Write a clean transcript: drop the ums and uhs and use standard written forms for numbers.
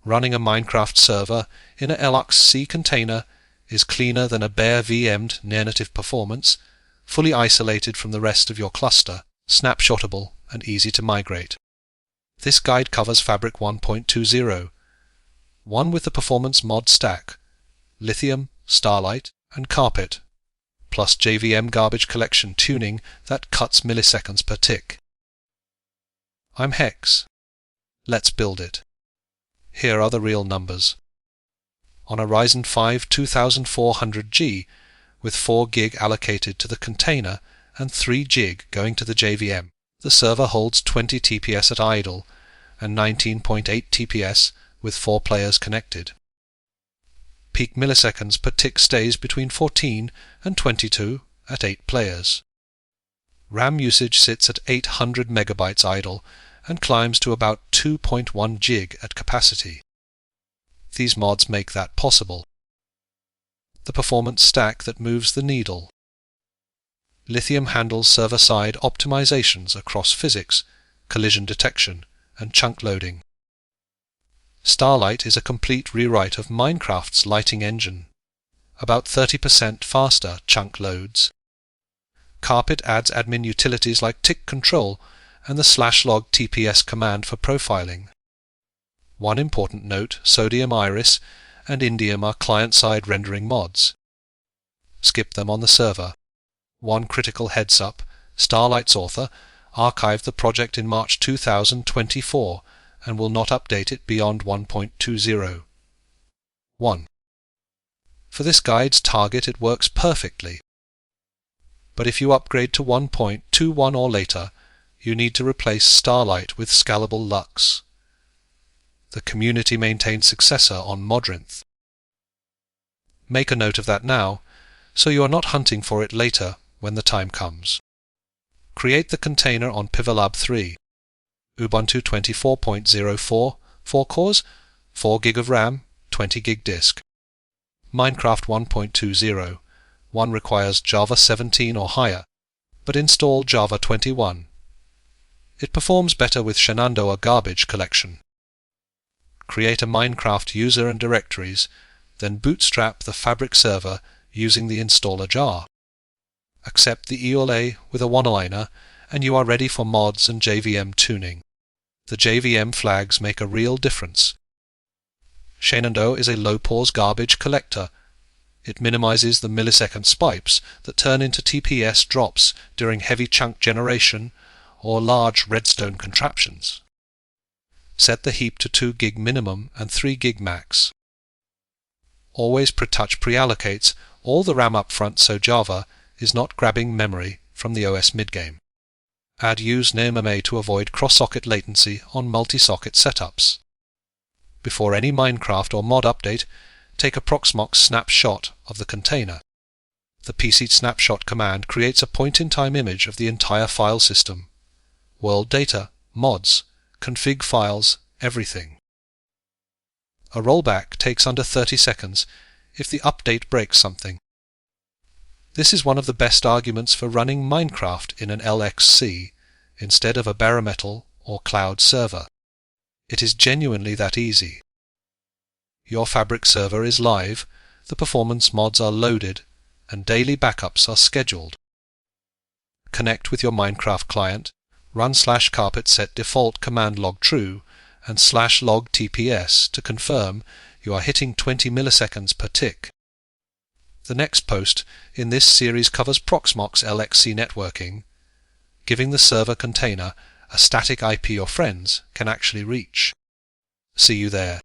Running a Minecraft server in a LXC container is cleaner than a bare VM'd near-native performance, fully isolated from the rest of your cluster, snapshotable and easy to migrate. This guide covers Fabric 1.20, one with the performance mod stack, Lithium, Starlight and Carpet, plus JVM garbage collection tuning that cuts milliseconds per tick. I'm Hex. Let's build it. Here are the real numbers. On a Ryzen 5 2400G, with 4 GB allocated to the container and 3 GB going to the JVM, the server holds 20 TPS at idle and 19.8 TPS with 4 players connected. Peak milliseconds per tick stays between 14 and 22 at 8 players. RAM usage sits at 800 MB idle and climbs to about 2.1 GB at capacity. These mods make that possible. The performance stack that moves the needle. Lithium handles server-side optimizations across physics, collision detection, and chunk loading. Starlight is a complete rewrite of Minecraft's lighting engine, about 30% faster chunk loads. Carpet adds admin utilities like tick control and the /log TPS command for profiling. One important note, Sodium Iris and Indium are client-side rendering mods. Skip them on the server. One critical heads-up, Starlight's author archived the project in March 2024 and will not update it beyond 1.20. 1. For this guide's target it works perfectly. But if you upgrade to 1.21 or later, you need to replace Starlight with Scalable Lux. The community-maintained successor on Modrinth. Make a note of that now, so you are not hunting for it later when the time comes. Create the container on Homelab 3. Ubuntu 24.04, 4 cores, 4 GB of RAM, 20 GB disk. Minecraft 1.20. One requires Java 17 or higher, but install Java 21. It performs better with Shenandoah garbage collection. Create a Minecraft user and directories, then bootstrap the Fabric server using the installer jar. Accept the EULA with a one-liner and you are ready for mods and JVM tuning. The JVM flags make a real difference. Shenandoah is a low-pause garbage collector. It minimizes the millisecond spikes that turn into TPS drops during heavy chunk generation or large redstone contraptions. Set the heap to 2 GB minimum and 3 GB max. Always touch pre-allocates all the RAM up front so Java is not grabbing memory from the OS midgame. Add use NMMA to avoid cross-socket latency on multi-socket setups. Before any Minecraft or mod update, take a Proxmox snapshot of the container. The PC snapshot command creates a point-in-time image of the entire file system. World data, mods, config files, everything. A rollback takes under 30 seconds if the update breaks something. This is one of the best arguments for running Minecraft in an LXC instead of a bare metal or cloud server. It is genuinely that easy. Your Fabric server is live, the performance mods are loaded, and daily backups are scheduled. Connect with your Minecraft client, run /carpet set default command log true and /log TPS to confirm you are hitting 20 milliseconds per tick. The next post in this series covers Proxmox LXC networking, giving the server container a static IP your friends can actually reach. See you there.